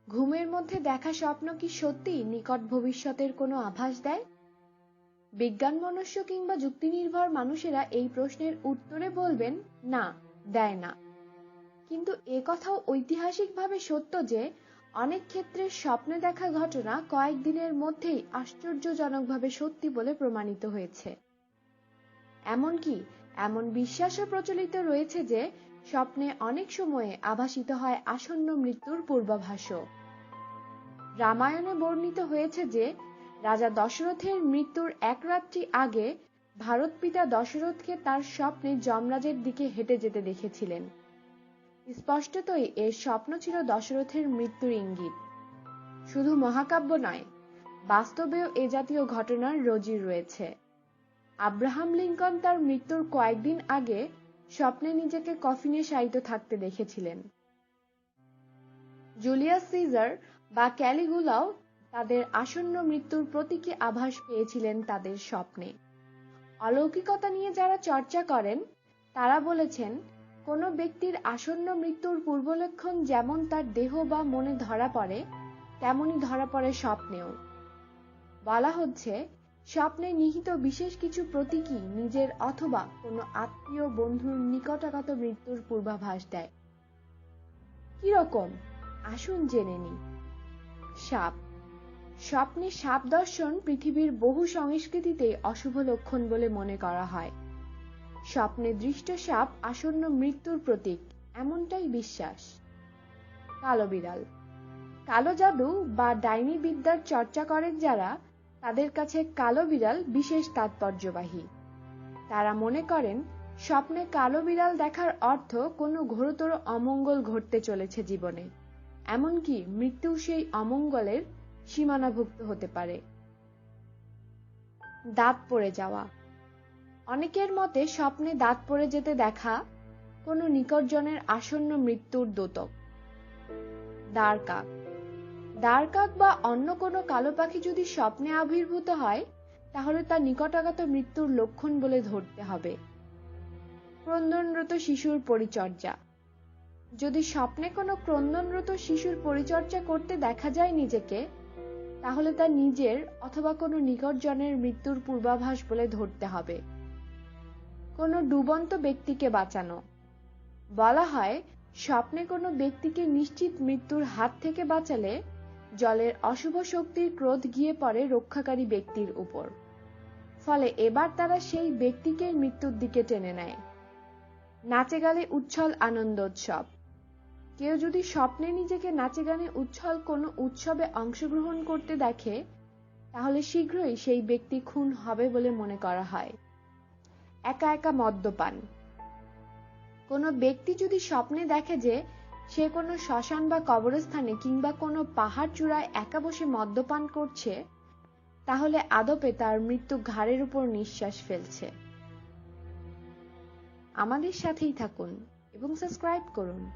ঘুমের মধ্যে দেখা স্বপ্ন কি সত্যি নিকট ভবিষ্যতের কোনো আভাস দেয়? বিজ্ঞানমনস্ক কিংবা যুক্তিনির্ভর মানুষেরা এই প্রশ্নের উত্তরে বলবেন না, দেয় না। কিন্তু এ কথাও ঐতিহাসিকভাবে সত্য যে অনেক ক্ষেত্রে স্বপ্নে দেখা ঘটনা কয়েকদিনের মধ্যেই আশ্চর্যজনকভাবে সত্যি বলে প্রমাণিত হয়েছে। এমনকি এমন বিশ্বাসও প্রচলিত রয়েছে যে স্বপ্নে অনেক সময়ে আভাসিত হয় আসন্ন মৃত্যুর পূর্বাভাসও। রামায়ণে বর্ণিত হয়েছে যে রাজা দশরথের মৃত্যুর এক রাত্রি আগে ভারত পিতা দশরথকে তার স্বপ্নে যমরাজের দিকে হেঁটে যেতে দেখেছিলেন। স্পষ্টতই এর স্বপ্ন ছিল দশরথের মৃত্যুর ইঙ্গিত। শুধু মহাকাব্য নয়, বাস্তবেও এ জাতীয় ঘটনার নজির রয়েছে। আব্রাহাম লিঙ্কন তার মৃত্যুর কয়েকদিন আগে স্বপ্নে নিজেকে কফিনে শায়িত থাকতে দেখেছিলেন। জুলিয়াস সিজার বা ক্যালিগুলাও তাদের আসন্ন মৃত্যুর প্রতীকী আভাস পেয়েছিলেন তাদের স্বপ্নে। অলৌকিকতা নিয়ে যারা চর্চা করেন তারা বলেছেন, কোনো ব্যক্তির আসন্ন মৃত্যুর পূর্বলক্ষণ যেমন তার দেহ বা মনে ধরা পড়ে, তেমনি ধরা পড়ে স্বপ্নেও। বলা হচ্ছে, স্বপ্নে নিহিত বিশেষ কিছু প্রতীকী নিজের অথবা কোনো আত্মীয় বন্ধুর নিকটাগত মৃত্যুর পূর্বাভাস দেয়। কিরকম? আসুন জেনে নিই। সাপ। স্বপ্নে সাপ দর্শন পৃথিবীর বহু সংস্কৃতিতেই অশুভ লক্ষণ বলে মনে করা হয়। স্বপ্নে দৃষ্ট সাপ আসন্ন মৃত্যুর প্রতীক, এমনটাই বিশ্বাস। কালো বিড়াল। কালো জাদু বা ডাইনি বিদ্যার চর্চা করেন যারা, তাদের কাছে কালো বিড়াল বিশেষ তাৎপর্যবাহী। তারা মনে করেন স্বপ্নে কালো বিড়াল দেখার অর্থ কোনো ঘোরতর অমঙ্গল ঘটতে চলেছে জীবনে, এমনকি মৃত্যু সেই অমঙ্গলের সীমানাভুক্ত হতে পারে। দাঁত পড়ে যাওয়া। অনেকের মতে স্বপ্নে দাঁত পড়ে যেতে দেখা কোনো নিকটজনের আসন্ন মৃত্যুর দ্যোতক। দাঁড় কাক। দাঁড় কাক বা অন্য কোনো কালো পাখি যদি স্বপ্নে আবির্ভূত হয়, তাহলে তা নিকটাগত মৃত্যুর লক্ষণ বলে ধরতে হবে। ক্রন্দনরত শিশুর পরিচর্যা। যদি স্বপ্নে কোনো ক্রন্দনরত শিশুর পরিচর্যা করতে দেখা যায় নিজেকে, তাহলে তা নিজের অথবা কোনো নিকটজনের মৃত্যুর পূর্বাভাস বলে ধরতে হবে। কোনো ডুবন্ত ব্যক্তিকে বাঁচানো। বলা হয়, স্বপ্নে কোনো ব্যক্তিকে নিশ্চিত মৃত্যুর হাত থেকে বাঁচালে জলের অশুভ শক্তির ক্রোধ গিয়ে পড়ে রক্ষাকারী ব্যক্তির উপর। ফলে এবার তারা সেই ব্যক্তিকে মৃত্যুর দিকে টেনে নেয়। নাচে গানে উচ্ছল আনন্দোৎসব। কেউ যদি স্বপ্নে নিজেকে নাচে গানে উচ্ছল কোনো উৎসবে অংশগ্রহণ করতে দেখে, তাহলে শীঘ্রই সেই ব্যক্তি খুন হবে বলে মনে করা হয়। একা একা মদ্যপান। কোনো ব্যক্তি যদি স্বপ্নে দেখে যে সে কোনো শ্মশান বা কবরস্থানে কিংবা কোনো পাহাড় চূড়ায় একা বসে মদ্যপান করছে, তাহলে আদপে তার মৃত্যু ঘাড়ের উপর নিঃশ্বাস ফেলছে। আমাদের সাথেই থাকুন এবং সাবস্ক্রাইব করুন।